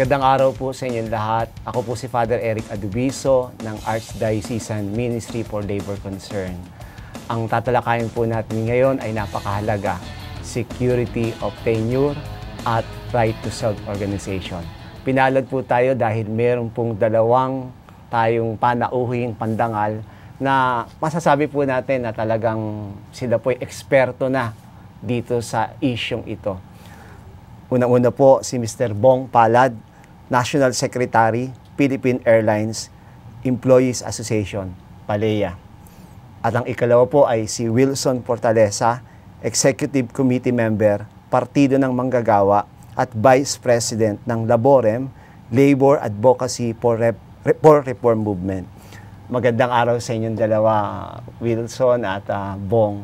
Magandang araw po sa inyong lahat. Ako po si Father Eric Adubiso ng Archdiocesan Ministry for Labor Concern. Ang tatalakayin po natin ngayon ay napakahalaga, security of tenure at right to self-organization. Pinalad po tayo dahil meron pong dalawang tayong panauhing pandangal na masasabi po natin na talagang sila po'y eksperto na dito sa isyong ito. Unang-una po si Mr. Bong Palad, National Secretary, Philippine Airlines Employees Association, PALEA. At ang ikalawa po ay si Wilson Fortaleza, Executive Committee Member, Partido ng Manggagawa at Vice President ng Laborem, Labor Advocacy for Reform Movement. Magandang araw sa inyong dalawa, Wilson at Bong.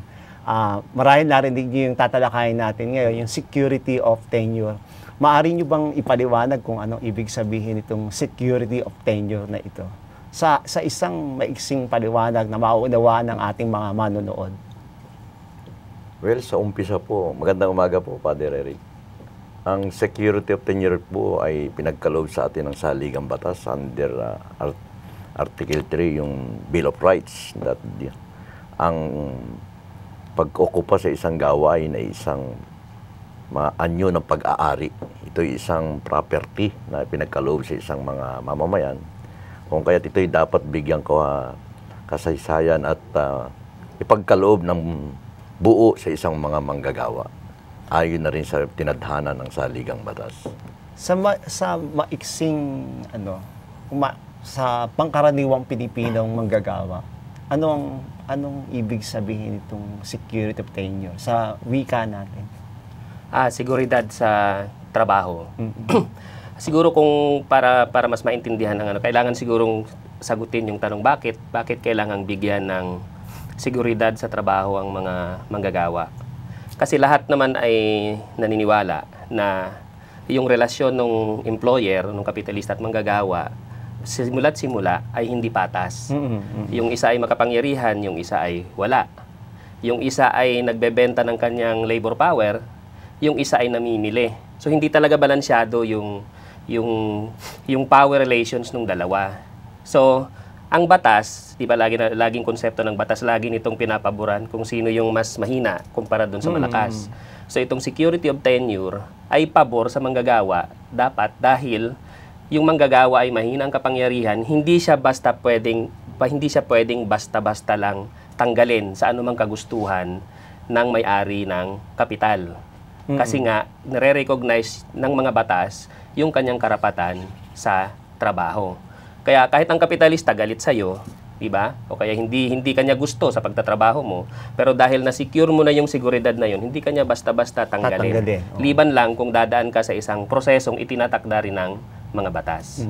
Marahil narinig niyo yung tatalakayin natin ngayon, yung security of tenure. Maaari niyo bang ipaliwanag kung anong ibig sabihin itong security of tenure na ito? Sa isang maiksing paliwanag na mauunawaan ng ating mga manonood. Well, sa umpisa po, magandang umaga po, Father Eric. Ang security of tenure po ay pinagkaloob sa atin ng saligang batas under Article 3, yung Bill of Rights. Ang pag-okupa sa isang gawain ay isang anyo ng pag-aari. Ito ay isang property na pinagkaloob sa isang mga mamamayan. Kung kaya't ito ay dapat bigyan ko kasaysayan at ipagkaloob ng buo sa isang mga manggagawa. Ayon na rin sa tinadhana ng saligang batas. Sa maiksing sa pangkaraniwang Pilipinong manggagawa, anong ibig sabihin itong security of tenure sa wika natin? Seguridad sa trabaho. Siguro kung para mas maintindihan ng kailangan sigurong sagutin yung tanong bakit kailangang bigyan ng seguridad sa trabaho ang mga manggagawa. Kasi lahat naman ay naniniwala na yung relasyon ng employer, ng kapitalista at manggagawa, simula't simula ay hindi patas. Yung isa ay makapangyarihan, yung isa ay wala. Yung isa ay nagbebenta ng kanyang labor power, yung isa ay namimili. So hindi talaga balansyado yung power relations ng dalawa. So ang batas, di ba laging konsepto ng batas, lagi nitong pinapaboran kung sino yung mas mahina kumpara doon sa malakas. So itong security of tenure ay pabor sa manggagawa dapat dahil yung manggagawa ay mahina ang kapangyarihan, hindi siya pwedeng basta-basta lang tanggalin sa anumang kagustuhan ng may-ari ng kapital. Kasi nga, nare-recognize ng mga batas yung kanyang karapatan sa trabaho. Kaya kahit ang kapitalista galit sa'yo, di ba? O kaya hindi kanya gusto sa pagtatrabaho mo, pero dahil na-secure mo na yung seguridad na yun, hindi kanya basta-basta tanggalin. Liban lang kung dadaan ka sa isang prosesong itinatakda rin ng mga batas.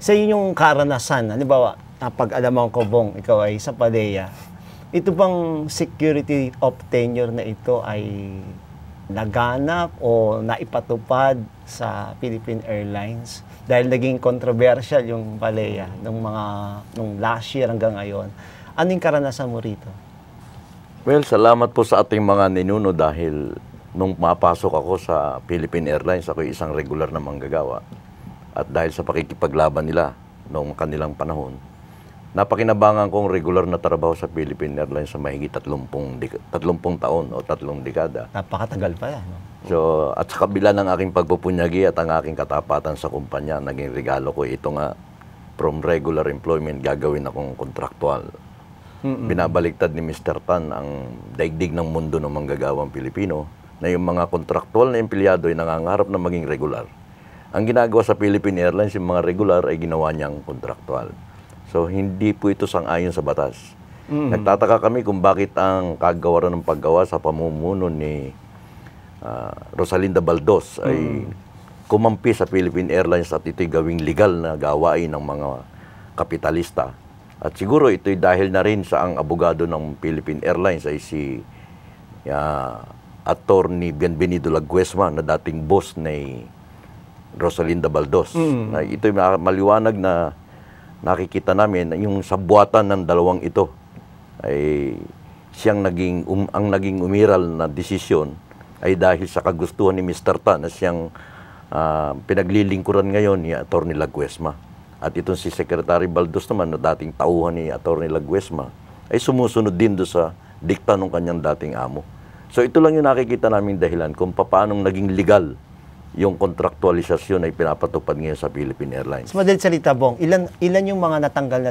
Sa inyong karanasan, halimbawa, pag-alaman ko, Bong, ikaw ay sa PALEA, ito bang security of tenure na ito ay naganap o naipatupad sa Philippine Airlines? Dahil naging controversial yung PALEA nung last year hanggang ngayon. Anong karanasan mo rito? Well, salamat po sa ating mga ninuno dahil nung mapasok ako sa Philippine Airlines, ako isang regular na manggagawa. At dahil sa pakikipaglaban nila noong kanilang panahon, napakinabangan kong regular na trabaho sa Philippine Airlines sa mahigit 30 taon o 3 dekada. Napakatagal pa yan. No? So, at sa kabila ng aking pagpupunyagi at ang aking katapatan sa kumpanya, naging regalo ko ito nga, from regular employment, gagawin akong kontraktual. Binabaliktad ni Mr. Tan ang daigdig ng mundo ng manggagawang Pilipino na yung mga kontraktual na empleyado ay nangangarap na maging regular. Ang ginagawa sa Philippine Airlines, yung mga regular ay ginawa niyang kontraktual. So, hindi po ito sang-ayon sa batas. Nagtataka kami kung bakit ang kagawaran ng paggawa sa pamumuno ni Rosalinda Baldos ay kumampi sa Philippine Airlines at ito'y gawing legal na gawain ng mga kapitalista. At siguro ito'y dahil na rin sa ang abogado ng Philippine Airlines ay si Attorney Bienvenido Laguesma na dating boss ni Rosalinda Baldos. Ito'y maliwanag na nakikita namin yung sabuatan ng dalawang ito ay siyang ang naging umiral na desisyon ay dahil sa kagustuhan ni Mr. Tan na siyang pinaglilingkuran ngayon ni Atty. Laguesma. At itong si Secretary Baldos naman na dating tauhan ni Atty. Laguesma ay sumusunod din do sa dikta ng kanyang dating amo. So ito lang yung nakikita naming dahilan kung paanong naging legal yung kontraktualisasyon ay pinapatupad ngayon sa Philippine Airlines. Sa madaling salita, Bong, ilan yung mga natanggal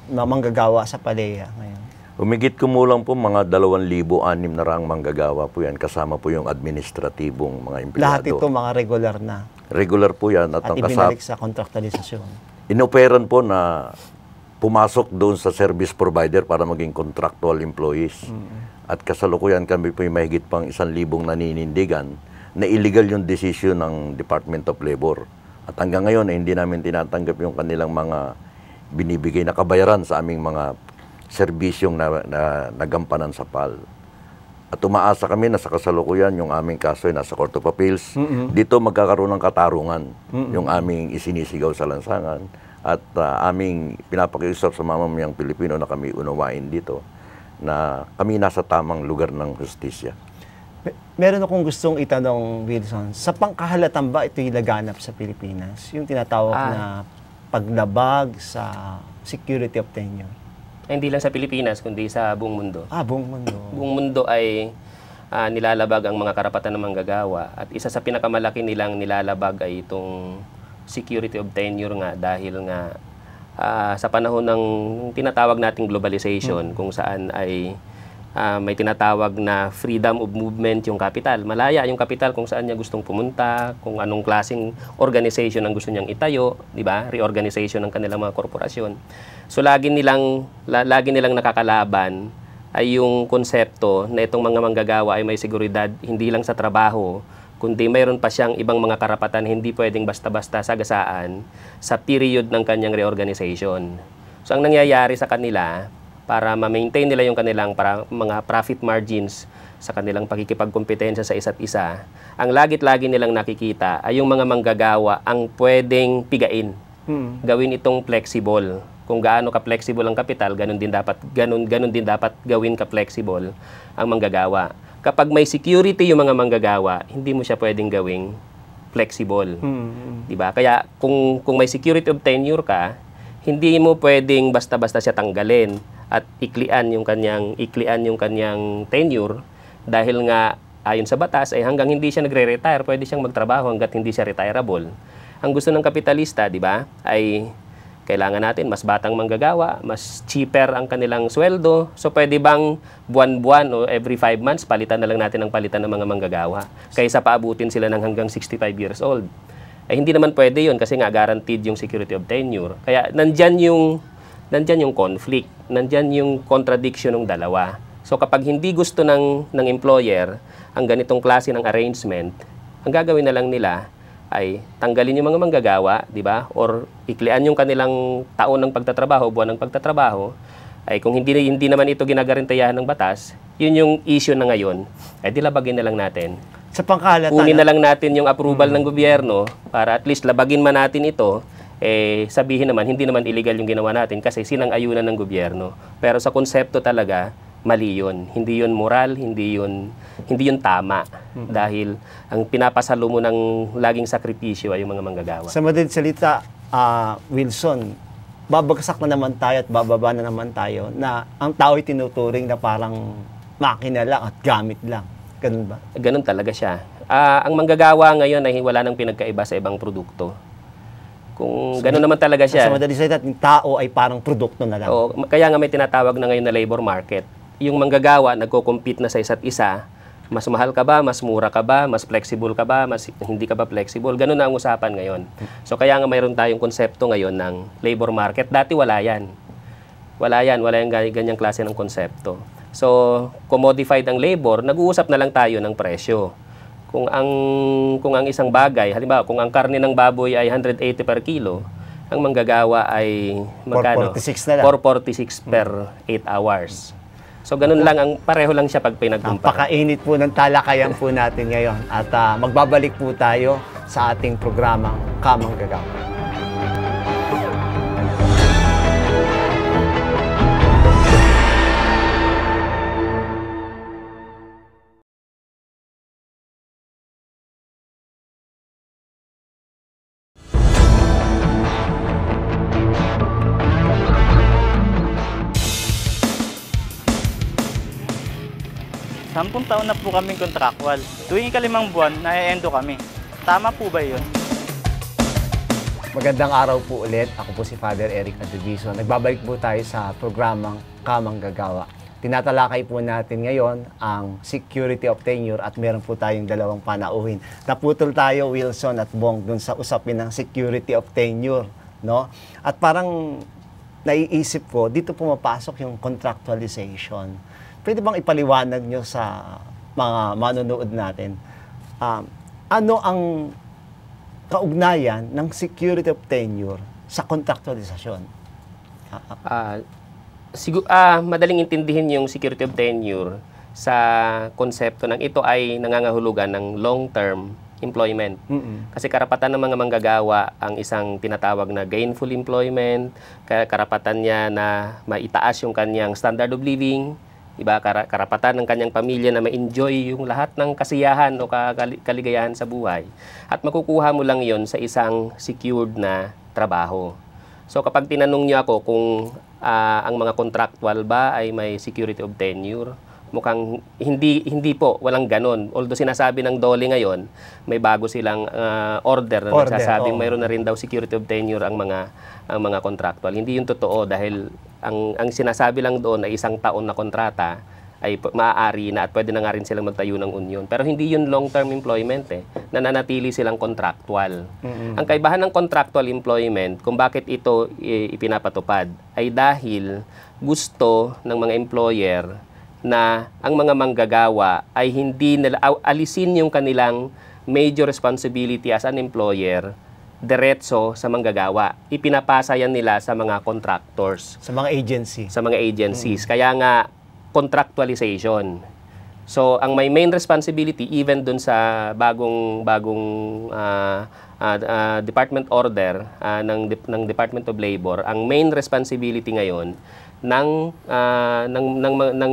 na manggagawa sa PALEA ngayon? Humigit kumulang po mga 2,600 na raang manggagawa po yan, kasama po yung administratibong mga empleyado. Lahat ito mga regular na. Regular po yan. At ibinalik sa kontraktualisasyon. Inoperan po na pumasok doon sa service provider para maging contractual employees. At kasalukuyan kami po yung mahigit pang 1,000 naninindigan na illegal yung decision ng Department of Labor. At hanggang ngayon, hindi namin tinatanggap yung kanilang mga binibigay na kabayaran sa aming mga serbisyong na nagampanan sa PAL. At umaasa kami na sa kasalukuyan yung aming kaso ay nasa Court of Appeals. Dito magkakaroon ng katarungan yung aming isinisigaw sa lansangan at aming pinapakiusap sa mamamayang Pilipino na kami unawain dito na kami nasa tamang lugar ng hustisya. Meron akong gustong itanong, Wilson. Sa pangkahalatan ba ito laganap sa Pilipinas? Yung tinatawag na paglabag sa security of tenure? Hindi lang sa Pilipinas, kundi sa buong mundo. Buong mundo. Buong mundo ay nilalabag ang mga karapatan ng manggagawa. At isa sa pinakamalaki nilang nilalabag ay itong security of tenure nga dahil nga sa panahon ng tinatawag nating globalization kung saan ay may tinatawag na freedom of movement yung kapital. Malaya yung kapital kung saan niya gustong pumunta, kung anong klaseng organization ang gusto niyang itayo, di ba? Reorganization ng kanilang mga korporasyon. So lagi nilang nakakalaban ay yung konsepto na itong mga manggagawa ay may seguridad hindi lang sa trabaho, kundi mayroon pa siyang ibang mga karapatan hindi pwedeng basta-basta sagasaan sa period ng kanyang reorganization. So ang nangyayari sa kanila, para ma-maintain nila yung kanilang mga profit margins sa kanilang pakikipagkompetensya sa isa't isa, ang lagit-lagi nilang nakikita ay yung mga manggagawa ang pwedeng pigain. Gawin itong flexible. Kung gaano ka-flexible ang kapital, ganun din dapat gawin ka-flexible ang manggagawa. Kapag may security yung mga manggagawa, hindi mo siya pwedeng gawing flexible. Diba? Kaya kung may security of tenure ka, hindi mo pwedeng basta-basta siya tanggalin at iklian yung kanyang tenure dahil nga ayon sa batas ay hanggang hindi siya nagre-retire, pwede siyang magtrabaho hangga't hindi siya retireable. Ang gusto ng kapitalista, di ba, ay kailangan natin mas batang manggagawa, mas cheaper ang kanilang sweldo. So pwede bang buwan-buwan o every 5 months palitan na lang natin ang palitan ng mga manggagawa kaysa paabutin sila ng hanggang 65 years old. Ay hindi naman pwede yun kasi nga guaranteed yung security of tenure. Kaya nandyan yung conflict, nandyan yung contradiction ng dalawa. So kapag hindi gusto ng employer ang ganitong klase ng arrangement, ang gagawin na lang nila ay tanggalin yung mga manggagawa, di ba? Or iklian yung kanilang taon ng pagtatrabaho, buwan ng pagtatrabaho. Ay kung hindi naman ito ginagarantayahan ng batas, yun yung issue na ngayon, ay dilabagin na lang natin. Sa pangkahalatan, kunin na lang natin yung approval ng gobyerno para at least labagin man natin ito, sabihin naman, hindi naman illegal yung ginawa natin kasi sinang-ayunan ng gobyerno. Pero sa konsepto talaga, mali yun. Hindi yun moral, hindi yun tama. Dahil ang pinapasalo mo ng laging sakripisyo ay yung mga manggagawa. Sa madaling salita, Wilson, babagsak na naman tayo at bababa na naman tayo na ang tao'y tinuturing na parang makina lang at gamit lang. Ganun ba? Ganun talaga siya. Ang manggagawa ngayon ay wala nang pinagkaiba sa ibang produkto. Kung gano'n naman talaga siya. Sa madaling salita, yung tao ay parang produkto na lang. Oo, kaya nga may tinatawag na ngayon na labor market. Yung manggagawa, nagko-compete na sa isa't isa. Mas mahal ka ba? Mas mura ka ba? Mas flexible ka ba? Mas hindi ka ba flexible? Ganun na ang usapan ngayon. So kaya nga mayroon tayong konsepto ngayon ng labor market. Dati wala yan. Wala yung ganyang klase ng konsepto. So, commodified ang labor, nag-uusap na lang tayo ng presyo. Kung ang isang bagay, halimbawa, kung ang karne ng baboy ay 180 per kilo, ang manggagawa ay magkano? 446 na lang. 446 per 8 hours. So, ganun lang, pareho lang siya pag pinagkumpara. Napakainit po ng talakayan po natin ngayon. At magbabalik po tayo sa ating programang Kamanggagawa. 10 taon na po kaming contractual. Tuwing ika-5 buwan, na-endo kami. Tama po ba yun? Magandang araw po ulit. Ako po si Father Eric Adubiso. Nagbabalik po tayo sa programang Kamanggagawa. Tinatalakay po natin ngayon ang security of tenure at meron po tayong dalawang panauhin. Naputol tayo, Wilson at Bong, dun sa usapin ng security of tenure. No? At parang naiisip ko, dito pumapasok yung contractualization. Pwede bang ipaliwanag nyo sa mga manonood natin, ano ang kaugnayan ng security of tenure sa contractualization? Madaling intindihin yung security of tenure sa konsepto ng ito ay nangangahulugan ng long-term employment. Kasi karapatan ng mga manggagawa ang isang tinatawag na gainful employment, karapatan niya na maitaas yung kanyang standard of living, diba? Karapatan ng kanyang pamilya na ma-enjoy yung lahat ng kasiyahan o kaligayahan sa buhay. At makukuha mo lang yon sa isang secured na trabaho. So kapag tinanong niyo ako kung ang mga contractual ba ay may security of tenure, mukhang hindi po, walang ganon. Although sinasabi ng DOLE ngayon, may bago silang order na nagsasabing mayroon na rin daw security of tenure ang mga contractual. Hindi yun totoo dahil ang sinasabi lang doon ay 1 taon na kontrata ay maaari na at pwede na nga rin silang magtayo ng union. Pero hindi yun long-term employment nananatili silang contractual. Ang kaibahan ng contractual employment, kung bakit ito ipinapatupad, ay dahil gusto ng mga employer na ang mga manggagawa ay hindi nila alisin yung kanilang major responsibility as an employer diretso sa manggagawa. Ipinapasa yan nila sa mga contractors. Sa mga agency. Sa mga agencies. Kaya nga, contractualization. So, ang may main responsibility, even dun sa bagong department order ng Department of Labor, ang main responsibility ngayon ng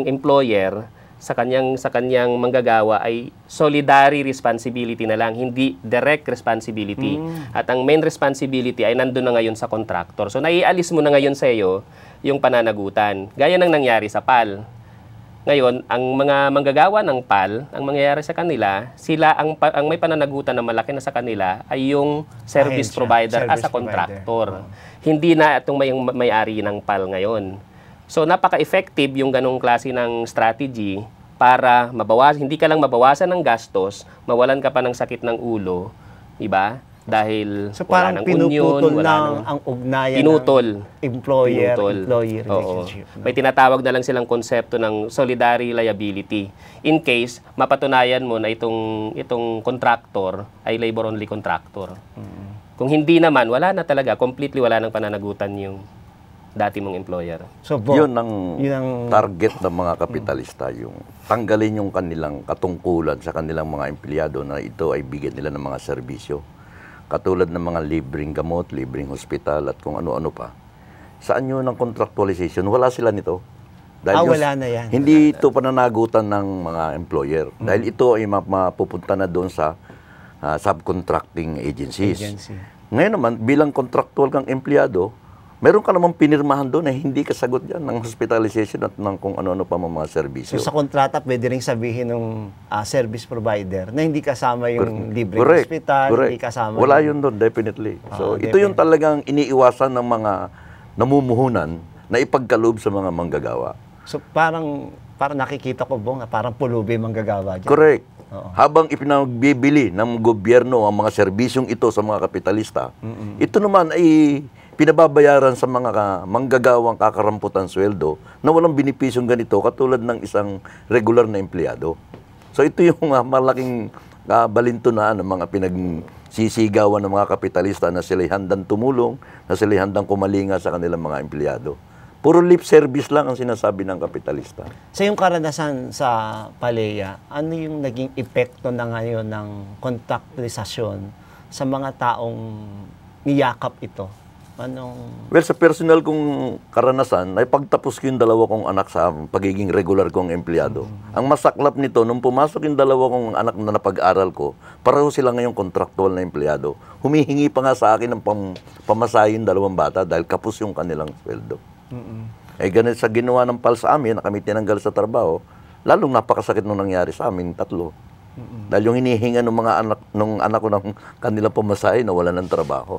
employer sa kanyang manggagawa ay solidary responsibility na lang, hindi direct responsibility. At ang main responsibility ay nandun na ngayon sa contractor. So naialis mo na ngayon sa iyo yung pananagutan. Gaya ng nangyari sa PAL. Ngayon, ang mga manggagawa ng PAL, ang mangyayari sa kanila, sila ang may pananagutan na malaki na sa kanila ay yung service provider as a contractor. Hindi na itong may-ari ng PAL ngayon. So, napaka-effective yung ganong klase ng strategy para hindi ka lang mabawasan ng gastos, mawalan ka pa ng sakit ng ulo, diba? Dahil wala ng union, ang ugnayan ng employer-employee relationship. No? May tinatawag na lang silang konsepto ng solidary liability. In case, mapatunayan mo na itong contractor ay labor-only contractor. Kung hindi naman, wala na talaga. Completely wala nang pananagutan yung dati mong employer. So, yun ang target ng mga kapitalista, yung tanggalin yung kanilang katungkulan sa kanilang mga empleyado na ito ay bigyan nila ng mga serbisyo. Katulad ng mga libreng gamot, libreng hospital at kung ano-ano pa. Saan yun ang contractualization? Wala sila nito. Dahil wala na yan. Hindi ito pananagutan ng mga employer. Dahil ito ay mapupunta na doon sa subcontracting agencies. Ngayon naman, bilang contractual kang empleyado, meron ka namang pinirmahan doon na hindi kasagot yan ng hospitalization at ng kung ano-ano pa mga serbisyo. So sa kontrata, pwede rin sabihin ng service provider na hindi kasama yung libreng hospital, hindi kasama. Wala yun doon, definitely. So ito yung talagang iniiwasan ng mga namumuhunan na ipagkaloob sa mga manggagawa. So parang nakikita ko, Bong, parang pulubi manggagawa dyan. Correct. Habang ipinagbibili ng gobyerno ang mga serbisyong ito sa mga kapitalista, ito naman ay pinababayaran sa mga manggagawang kakaramputan sweldo na walang benepisyong ganito katulad ng isang regular na empleyado. So ito yung malaking balintunaan ng mga pinagsisigawan ng mga kapitalista na sila'y handang tumulong, na sila'y handang kumalinga sa kanilang mga empleyado. Puro lip service lang ang sinasabi ng kapitalista. Sa yung karanasan sa PALEA, ano yung naging epekto na ngayon ng contractualizasyon sa mga taong niyakap ito? Well, sa personal kong karanasan, ay pagtapos ko yung 2 kong anak sa pagiging regular kong empleyado. Ang masaklap nito, nung pumasok yung 2 kong anak na napag-aral ko, pareho sila ngayong contractual na empleyado. Humihingi pa nga sa akin ng pamasahin 2 bata dahil kapos yung kanilang sweldo. Eh, ganun sa ginawa ng PAL sa amin, na kami tinanggal sa trabaho, Lalong napakasakit nung nangyari sa amin, tatlo. Dahil yung hinihinga ng mga anak ko ng kanilang pamasahe na wala ng trabaho.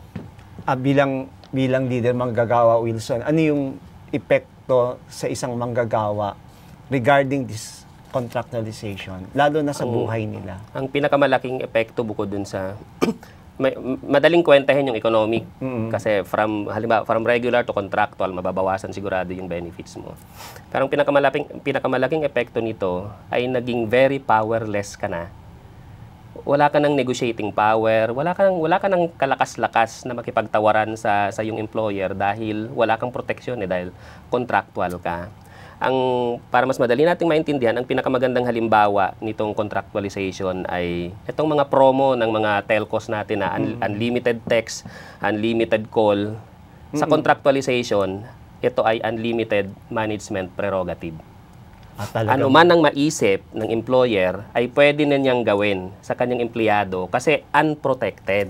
Bilang leader manggagawa, Wilson, ano yung epekto sa isang manggagawa regarding this contractualization, lalo na sa buhay nila? Ang pinakamalaking epekto bukod dun sa madaling kwentahin yung economic kasi halimbawa from regular to contractual, mababawasan sigurado yung benefits mo. Pero ang pinakamalaking epekto nito ay naging very powerless ka na. Wala ka ng negotiating power, wala ka ng kalakas-lakas na makipagtawaran sa iyong employer dahil wala kang proteksyon dahil contractual ka. Para mas madali nating maintindihan, ang pinakamagandang halimbawa nitong contractualization ay itong mga promo ng mga telcos natin na unlimited text, unlimited call. Sa contractualization, ito ay unlimited management prerogative. Ano man ang maisip ng employer ay pwede na niyang gawin sa kanyang empleyado kasi unprotected.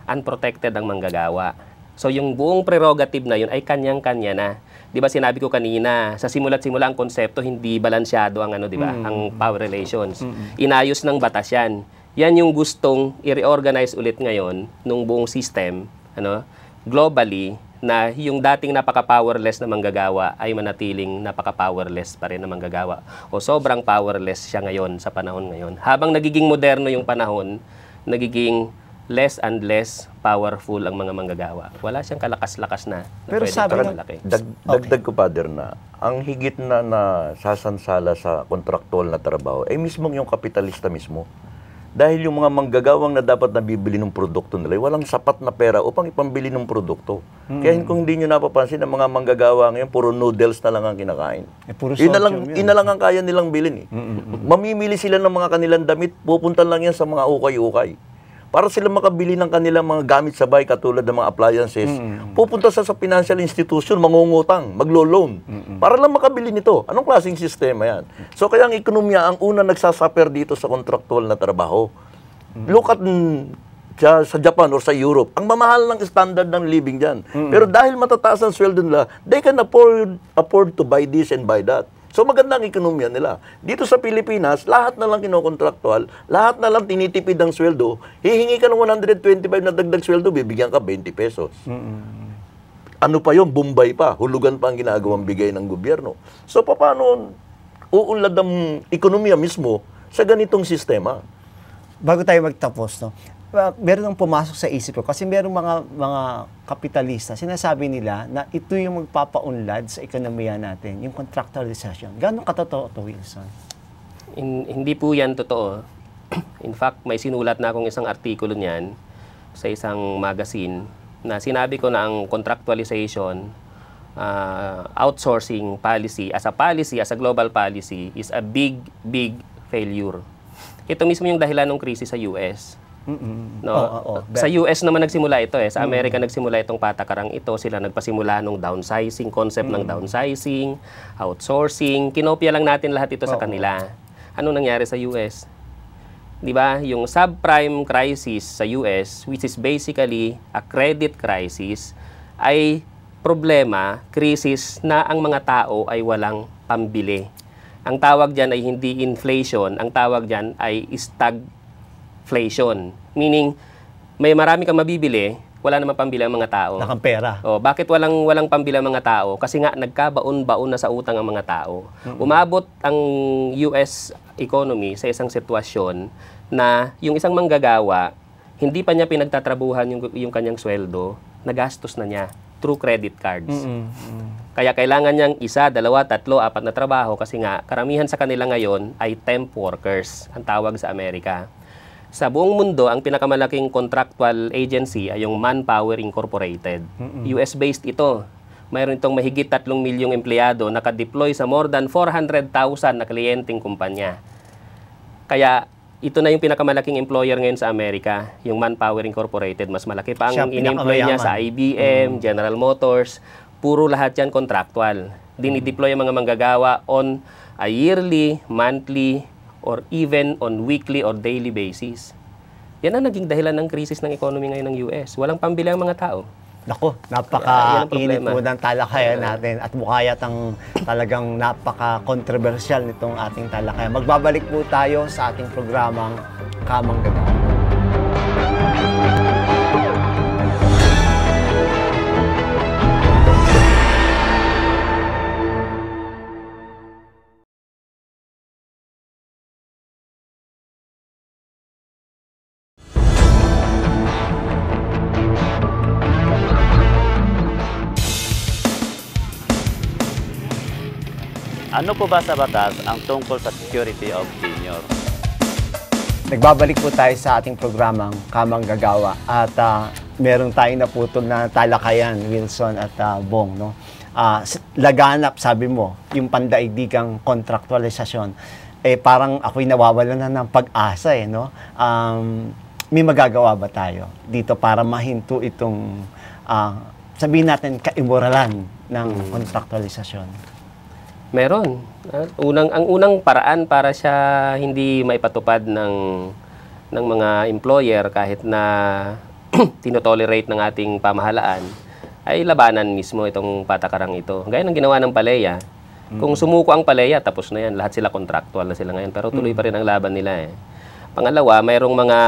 Unprotected ang manggagawa. So yung buong prerogative na yun ay kanyang-kanya na. 'Di ba sinabi ko kanina, sa simula't-simula ang konsepto hindi balansyado ang ang power relations. Inayos ng batas 'yan. Yan yung gustong i-reorganize ulit ngayon nung buong system, globally, na yung dating napaka-powerless na manggagawa ay manatiling napaka-powerless pa rin na manggagawa. O sobrang powerless siya ngayon sa panahon ngayon. Habang nagiging moderno yung panahon, nagiging less and less powerful ang mga manggagawa. Wala siyang kalakas-lakas na Pero sabi malaki. Dagdag ko, Father, na ang higit na sasansala sa kontraktual na trabaho ay mismong yung kapitalista mismo. Dahil yung mga manggagawang na dapat nabibili ng produkto nila, walang sapat na pera upang ipambili ng produkto. Kaya kung hindi nyo napapansin, ang mga manggagawa ngayon, puro noodles na lang ang kinakain. Puro Yun na lang ang kaya nilang bilhin. Mamimili sila ng mga kanilang damit, pupunta lang yan sa mga ukay-ukay. Para sila makabili ng kanilang mga gamit sa bahay katulad ng mga appliances, pupunta sa financial institution, mangungutang, maglo-loan, para lang makabili nito. Anong klaseng sistema yan? So kaya ang ekonomiya, ang una nagsasuffer dito sa contractual na trabaho. Look at sa Japan or sa Europe, ang mamahal ng standard ng living dyan. Pero dahil matataas ang sweldo nila, they can afford to buy this and buy that. So maganda ang ekonomiya nila. Dito sa Pilipinas, lahat na lang kinokontraktual, lahat na lang tinitipid ang sweldo, hihingi ka ng 125 na dagdag sweldo, bibigyan ka 20 pesos. Ano pa yun? Bombay pa. Hulugan pa ang ginagawang bigay ng gobyerno. So paano uunlad ang ekonomiya mismo sa ganitong sistema? Bago tayo magtapos, meron nang pumasok sa isip ko kasi meron mga kapitalista, sinasabi nila na ito yung magpapaunlad sa ekonomiya natin, yung contractualization. Gano'ng katotoo to, Wilson? Hindi po yan totoo. In fact, may sinulat na akong isang artikulo niyan sa isang magazine na sinabi ko na ang contractualization, outsourcing policy, as a global policy, is a big failure. Ito mismo yung dahilan ng krisis sa US. Sa US naman nagsimula ito Sa Amerika nagsimula itong patakarang ito. Sila nagpasimula nung downsizing, concept ng downsizing, outsourcing. Kinopya lang natin lahat ito sa kanila. Ano nangyari sa US? 'Di ba? Yung subprime crisis sa US, which is basically a credit crisis, ay problema, krisis na ang mga tao ay walang pambili. Ang tawag diyan ay hindi inflation, ang tawag diyan ay stagflation. Meaning, may marami kang mabibili, wala namang pambili ang mga tao. Wala kang pera. Bakit walang pambili ang mga tao? Kasi nga, nagkabaon-baon na sa utang ang mga tao. Umabot ang US economy sa isang sitwasyon na yung isang manggagawa, hindi pa niya pinagtatrabuhan yung kanyang sweldo, nagastos na niya through credit cards. Kaya kailangan niyang 1, 2, 3, 4 na trabaho kasi nga, karamihan sa kanila ngayon ay temp workers, ang tawag sa Amerika. Sa buong mundo, ang pinakamalaking contractual agency ay yung Manpower Incorporated. US-based ito. Mayroon itong mahigit 3 milyong empleyado nakadeploy sa more than 400,000 na kliyenteng kumpanya. Kaya ito na yung pinakamalaking employer ngayon sa Amerika, yung Manpower Incorporated. Mas malaki pa ang in-employ niya sa IBM, General Motors. Puro lahat yan contractual. Dinideploy ang mga manggagawa on a yearly, monthly, or even on weekly or daily basis. Yan ang naging dahilan ng krisis ng economy ngayon ng US. Walang pambili ang mga tao. Naku, Yan ang napaka-init problema. po ng talakayan natin at mukha yatang talagang napaka-controversial nitong ating talakayan. Magbabalik po tayo sa ating programang Kamang Gagawa. Ano po ba sa batas ang tungkol sa security of senior? Nagbabalik po tayo sa ating programang Kamang Gagawa at meron tayong naputol na talakayan, Wilson at Bong. No? Laganap, sabi mo, yung pandaigdigang kontraktualisasyon, parang ako'y nawawalan na ng pag-asa. No? May magagawa ba tayo dito para mahinto itong, sabihin natin, kaimoralan ng kontraktualisasyon? Meron. Ang unang paraan para siya hindi maipatupad ng mga employer kahit na tinotolerate ng ating pamahalaan ay labanan mismo itong patakarang ito. Gaya ng ginawa ng PALEA. Kung sumuko ang PALEA, tapos na yan. Lahat sila contractual na sila ngayon. Pero tuloy pa rin ang laban nila. Pangalawa, mayroong mga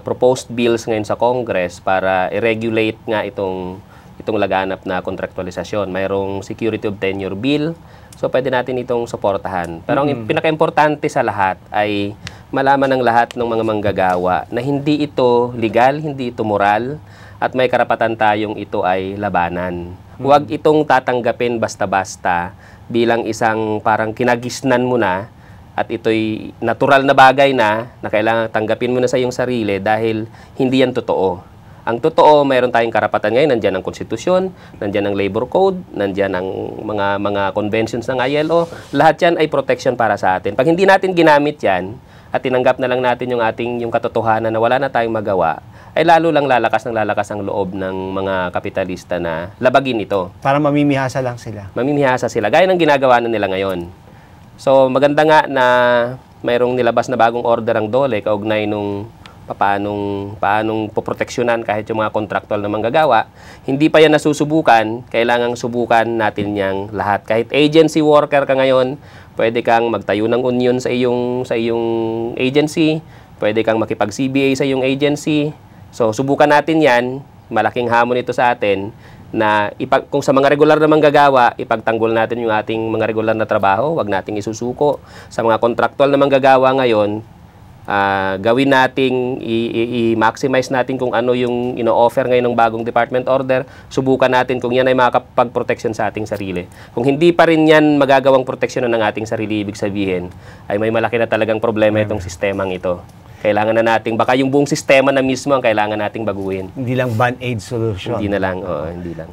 proposed bills ngayon sa Congress para i-regulate nga itong laganap na kontraktualisasyon. Mayroong security of tenure bill. So, pwede natin itong suportahan. Pero ang pinaka-importante sa lahat ay malaman ng lahat ng mga manggagawa na hindi ito legal, hindi ito moral, at may karapatan tayong ito ay labanan. Huwag itong tatanggapin basta-basta bilang isang parang kinagisnan mo na at ito'y natural na bagay na kailangan tanggapin mo na sa iyong sarili dahil hindi yan totoo. Ang totoo, mayroon tayong karapatan ngayon, nandiyan ang konstitusyon, nandiyan ang labor code, nandiyan ang mga conventions ng ILO, lahat yan ay protection para sa atin. Pag hindi natin ginamit yan, at tinanggap na lang natin yung katotohanan na wala na tayong magawa, ay lalo lang lalakas ang loob ng mga kapitalista na labagin ito. Para mamimihasa lang sila. Mamimihasa sila, gaya ng ginagawa na nila ngayon. So, maganda nga na mayroong nilabas na bagong order ang DOLE, kaugnay nung paanong poproteksyonan kahit yung mga kontraktual na manggagawa. Hindi pa yan nasusubukan, kailangang subukan natin yang lahat. Kahit agency worker ka ngayon, pwede kang magtayo ng union sa iyong agency, pwede kang makipag-CBA sa iyong agency. So, subukan natin yan. Malaking hamon ito sa atin na kung sa mga regular na manggagawa, ipagtanggol natin yung ating mga regular na trabaho, wag nating isusuko. Sa mga kontraktual na manggagawa ngayon, gawin nating i-maximize natin kung ano yung ino-offer ngayon ng bagong department order, subukan natin kung yan ay makakapag-protection sa ating sarili. Kung hindi pa rin yan magagawang proteksyon ng ating sarili, ibig sabihin ay may malaki na talagang problema itong sistemang ito. Kailangan na nating, baka yung buong sistema na mismo ang kailangan nating baguhin. Hindi lang band-aid solution. Hindi na lang, hindi lang.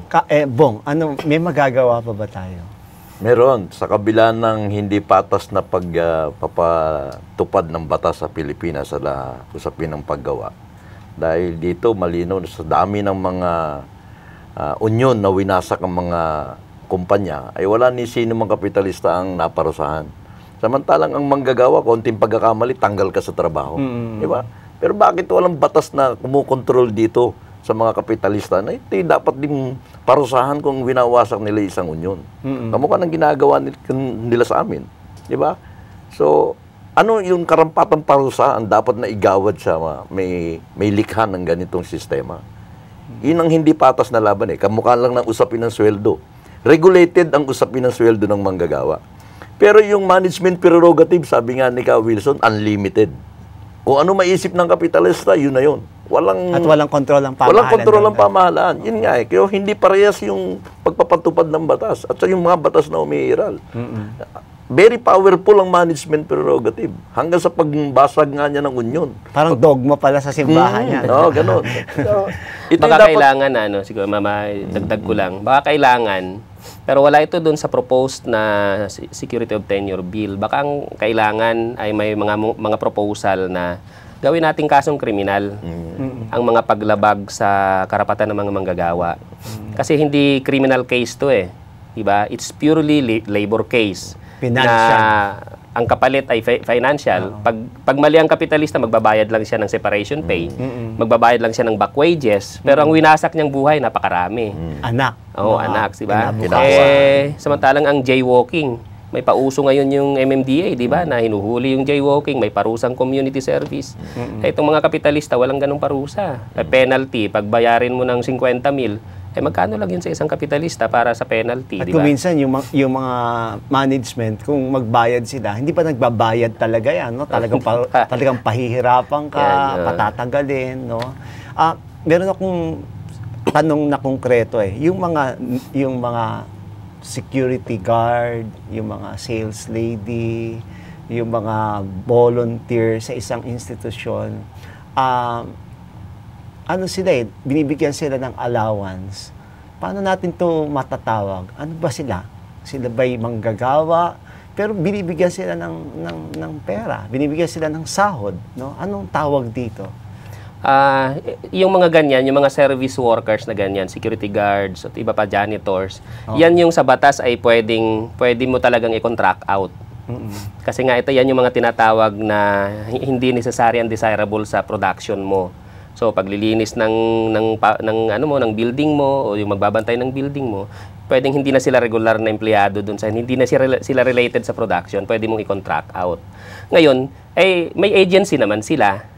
Bong, may magagawa pa ba tayo? Meron. Sa kabila ng hindi patas na papatupad ng batas sa Pilipinas sa usapin ng paggawa. Dahil dito malinaw sa dami ng mga union na winasak ang mga kumpanya, ay wala ni sino mang kapitalista ang naparusahan. Samantalang ang manggagawa, konting pagkakamali, tanggal ka sa trabaho. Diba? Pero bakit walang batas na kumukontrol dito sa mga kapitalista na ito dapat din parusahan kung winawasak nila isang union. Kamukha ng ginagawa nila sa amin. Di ba? So, ano yung karampatang parusahan dapat na igawad sa may likha ng ganitong sistema? Yun ang hindi patas na laban eh. Kamukha lang ng usapin ng sweldo. Regulated ang usapin ng sweldo ng manggagawa. Pero yung management prerogative, sabi nga ni Ka Wilson, unlimited. Kung ano maisip ng kapitalista, yun na yun. Walang kontrol ang pamahalaan. Walang kontrol ang pamahalaan. Yun nga eh. Kaya hindi parehas yung pagpapatupad ng batas at yung mga batas na umiiral. Very powerful ang management prerogative. Hanggang sa pagbasag nga niya ng union. Parang dogma pala sa simbahan yan. Oo, ganun. So, ito baka dapat, kailangan, siguro dagdag ko lang, baka kailangan, pero wala ito doon sa proposed na security of tenure bill. Baka ang kailangan ay may mga proposal na gawin nating kasong kriminal ang mga paglabag sa karapatan ng mga manggagawa. Kasi hindi criminal case to eh. Diba? It's purely labor case. Financial. Na ang kapalit ay financial. Pag mali ang kapitalista, magbabayad lang siya ng separation pay, magbabayad lang siya ng back wages, pero ang winasak niyang buhay, napakarami. Anak. Oo, anak, di ba? kinabukasan. Samantalang ang jaywalking, may pauso ngayon yung MMDA, di ba? Na hinuhuli yung jaywalking, may parusang community service. Itong mga kapitalista, walang ganong parusa. Penalty, pag bayarin mo ng 50 mil, magkano lang yun sa isang kapitalista para sa penalty, At di ba? kung minsan, yung mga management, kung magbayad sila, hindi pa nagbabayad talaga yan, no? Talagang pahihirapan ka, Yan, patatagalin, no? Meron akong tanong na konkreto yung mga security guard, yung mga sales lady, yung mga volunteer sa isang institusyon, binibigyan sila ng allowance. Paano natin to matatawag? Ano ba sila? Sila ba'y manggagawa? Pero binibigyan sila ng pera. Binibigyan sila ng sahod. No? Anong tawag dito? Yung mga ganyan, yung mga service workers na ganyan, security guards at iba pa janitors, yan yung sa batas ay pwede mo talagang i-contract out. Kasi nga yan yung mga tinatawag na hindi necessary and desirable sa production mo. So paglilinis ng building mo o yung magbabantay ng building mo, pwedeng hindi na sila regular na empleyado doon sa hindi na sila related sa production, pwede mong i-contract out. Ngayon, may agency naman sila.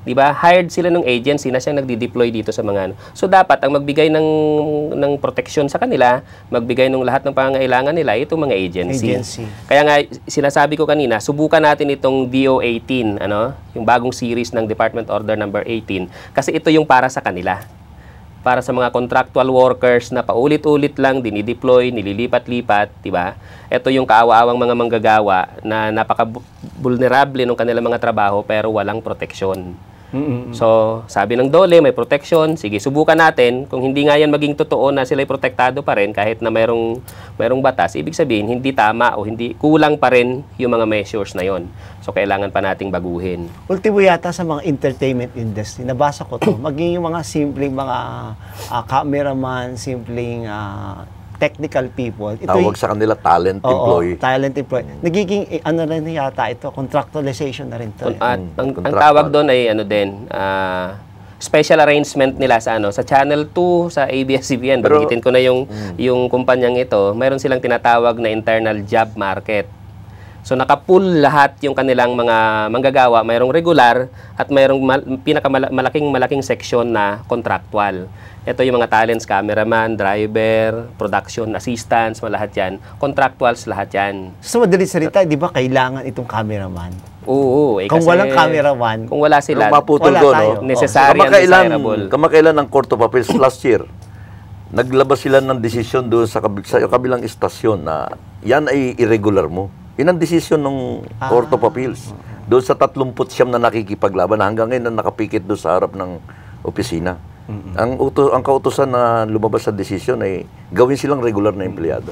'Di ba? Hired sila ng agency na siyang nagdi-deploy dito sa mga So dapat ang magbigay ng proteksyon sa kanila, magbigay ng lahat ng pangangailangan nila itong mga agency. Kaya nga sinasabi ko kanina, subukan natin itong DO18, yung bagong series ng Department Order number 18 kasi ito yung para sa kanila. Para sa mga contractual workers na paulit-ulit lang dinideploy, nililipat-lipat, 'di ba? Ito yung kaawa-awang mga manggagawa na napaka-vulnerable ng kanilang mga trabaho pero walang proteksyon. So, sabi ng DOLE, may protection. Sige, subukan natin. Kung hindi nga yan maging totoo na sila'y protektado pa rin kahit na mayroong batas, ibig sabihin, hindi tama o hindi kulang pa rin yung mga measures na yon. So, kailangan pa nating baguhin. Ultimo yata sa mga entertainment industry, nabasa ko to, maging yung mga simpleng mga cameraman, simpleng technical people. Tawag sa kanila talent employee. Talent employee. Nagiging, rin yata ito, contractualization na rin to. At ang tawag doon ay special arrangement nila sa Channel 2, sa ABS-CBN. Banggitin ko na yung kumpanyang ito. Mayroon silang tinatawag na internal job market. So nakapool lahat yung kanilang mga manggagawa, mayroong regular at mayroong malaking section na contractual. Ito yung mga talents, cameraman, driver, production assistants, lahat yan. Contractuals lahat yan. So madaling salita, di ba kailangan itong cameraman? Oo. Kung walang cameraman, kung wala sila, wala tayo. Necessary and desirable. Kamakailan ng Court of Appeals last year, naglabas sila ng desisyon doon sa kabilang istasyon na yan ay irregular mo. Yun ang desisyon ng Court of Appeals. Doon sa 39 na nakikipaglaban, hanggang ngayon na nakapikit doon sa harap ng opisina. Ang kautusan na lumabas sa desisyon ay gawin silang regular na empleyado.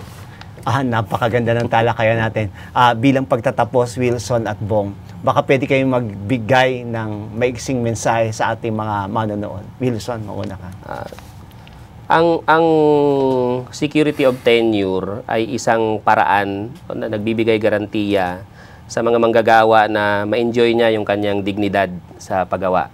Napakaganda ng talakayan natin. Bilang pagtatapos, Wilson at Bong, baka pwede kayong magbigay ng maiksing mensahe sa ating mga manonood. Wilson, mauna ka. Ang security of tenure ay isang paraan na nagbibigay garantiya sa mga manggagawa na ma-enjoy niya yung kanyang dignidad sa paggawa.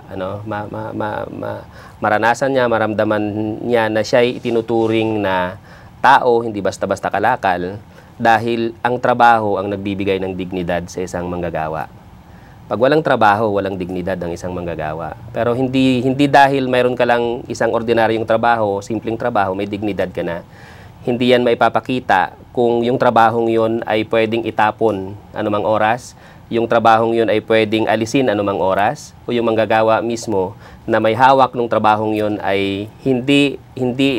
Maranasan niya, maramdaman niya na siya'y itinuturing na tao, hindi basta-basta kalakal, dahil ang trabaho ang nagbibigay ng dignidad sa isang manggagawa. Pag walang trabaho, walang dignidad ang isang manggagawa. Pero hindi dahil mayroon ka lang isang ordinaryong trabaho, simpleng trabaho, may dignidad ka na. Hindi yan maipapakita kung yung trabahong yun ay pwedeng itapon anumang oras, yung trabahong yun ay pwedeng alisin anumang oras, o yung manggagawa mismo na may hawak ng trabahong yun ay hindi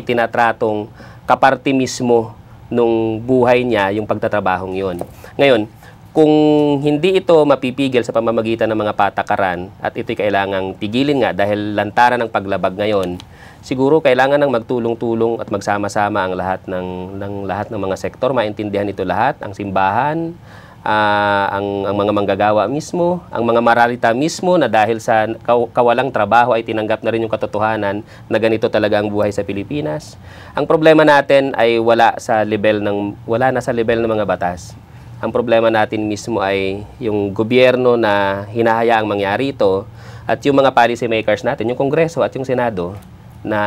tinatratong kaparte mismo nung buhay niya yung pagtatrabahong yun. Ngayon, kung hindi ito mapipigil sa pamamagitan ng mga patakaran at ito'y kailangang tigilin nga dahil lantaran ng paglabag ngayon, siguro kailangan ng magtulong-tulong at magsama-sama ang lahat ng mga sektor, maintindihan ito lahat, ang simbahan, ang mga manggagawa mismo, ang mga maralita mismo na dahil sa kawalang trabaho ay tinanggap na rin yung katotohanan na ganito talaga ang buhay sa Pilipinas. Ang problema natin ay wala na sa level ng mga batas. Ang problema natin mismo ay yung gobyerno na hinahayaang mangyari ito at yung mga policy makers natin, yung Kongreso at yung Senado na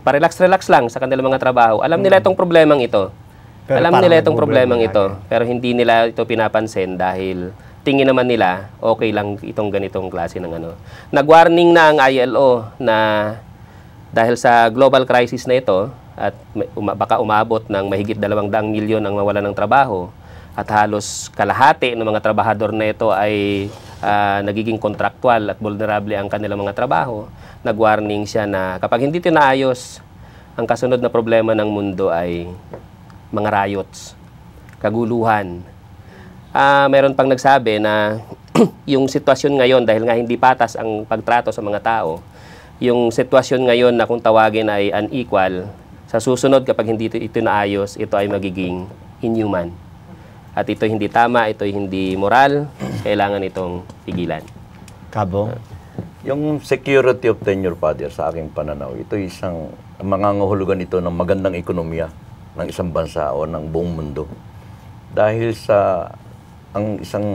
pa-relax-relax lang sa kanilang mga trabaho. Alam nila itong problemang ito. Pero Alam parang nila itong nagbo-blur problemang na ito, pero hindi nila ito pinapansin dahil tingin naman nila okay lang itong ganitong klase ng ano. Nag-warning na ang ILO na dahil sa global crisis na ito at baka umabot ng mahigit 200 milyon ang mawalan ng trabaho at halos kalahati ng mga trabahador na ito ay nagiging kontraktual at vulnerable ang kanilang mga trabaho. Nag-warning siya na kapag hindi ito naayos, ang kasunod na problema ng mundo ay mga riots, kaguluhan. Meron pang nagsabi na yung sitwasyon ngayon, dahil nga hindi patas ang pagtrato sa mga tao, yung sitwasyon ngayon na kung tawagin ay unequal, sa susunod kapag hindi ito naayos, ito ay magiging inhuman. At ito hindi tama, ito hindi moral, kailangan itong pigilan. Kabo? Yung security of tenure, Father, sa aking pananaw, ito isang mangangahulugan ito ng magandang ekonomiya ng isang bansa o ng buong mundo. Dahil sa ang isang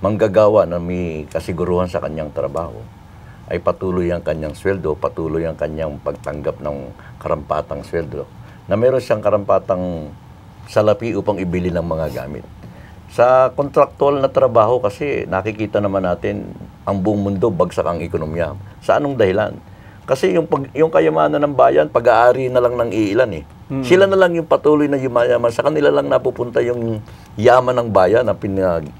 manggagawa na may kasiguruhan sa kanyang trabaho, ay patuloy ang kanyang sweldo, patuloy ang kanyang pagtanggap ng karampatang sweldo, na meron siyang karampatang salapi upang ibili ng mga gamit. Sa kontraktual na trabaho kasi nakikita naman natin ang buong mundo bagsak ang ekonomiya. Sa anong dahilan? Kasi yung kayamanan ng bayan, pag-aari na lang ng iilan eh. Sila na lang yung patuloy na yumayaman. Sa kanila lang napupunta yung yaman ng bayan na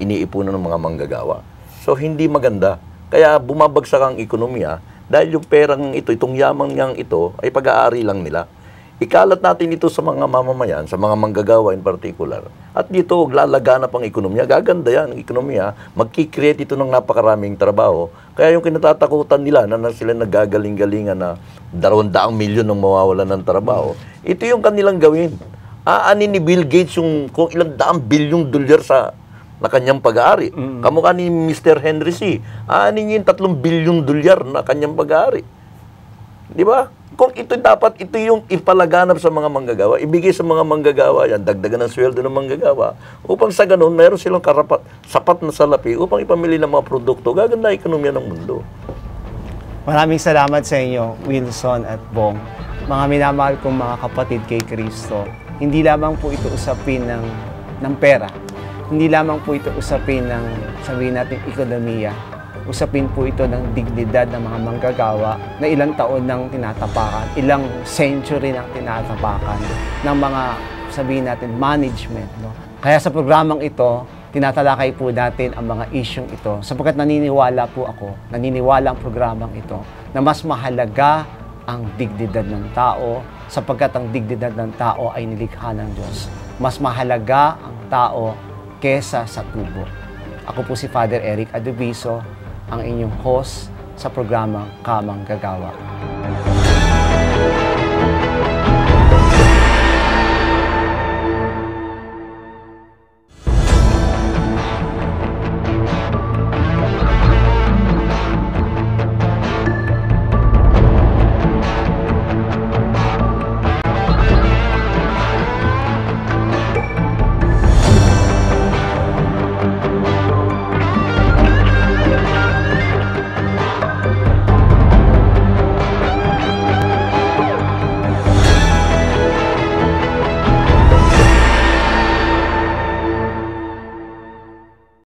iniipunan ng mga manggagawa. So hindi maganda. Kaya bumabagsak ang ekonomiya dahil yung perang ito, itong yaman niyang ito, ay pag-aari lang nila. Ikalat natin ito sa mga mamamayan, sa mga manggagawa in particular. At dito, lalaganap ang ekonomiya. Gaganda yan ang ekonomiya. Magkikreate ito ng napakaraming trabaho. Kaya yung kinatatakutan nila na sila nagagaling-galingan na 200 milyon ng mawawalan ng trabaho, ito yung kanilang gawin. Aanin ni Bill Gates yung kung ilang daang bilyong dolyar na kanyang pag-aari. Kamukha ni Mr. Henry C. Aanin niya yung 3 bilyong dolyar na kanyang pag-aari. Di ba? Kung ito dapat, ito yung ipalaganap sa mga manggagawa, ibigay sa mga manggagawa yan, dagdagan ng sweldo ng manggagawa, upang sa ganun, mayroon silang sapat na salapi upang ipamili ng mga produkto, gaganda ang ekonomiya ng mundo. Maraming salamat sa inyo, Wilson at Bong. Mga minamahal kong mga kapatid kay Kristo, hindi lamang po ito usapin ng pera, hindi lamang po ito usapin ng, sabihin natin, ekonomiya. Usapin po ito ng dignidad ng mga manggagawa na ilang taon nang tinatapakan, ilang century nang tinatapakan ng mga, sabihin natin, management. No? Kaya sa programang ito, tinatalakay po natin ang mga isyong ito sapagkat naniniwala po ako, naniniwala ang programang ito na mas mahalaga ang dignidad ng tao sapagkat ang dignidad ng tao ay nilikha ng Diyos. Mas mahalaga ang tao kesa sa tubo. Ako po si Father Eric Adubiso, ang inyong host sa programang Kamang Gagawa.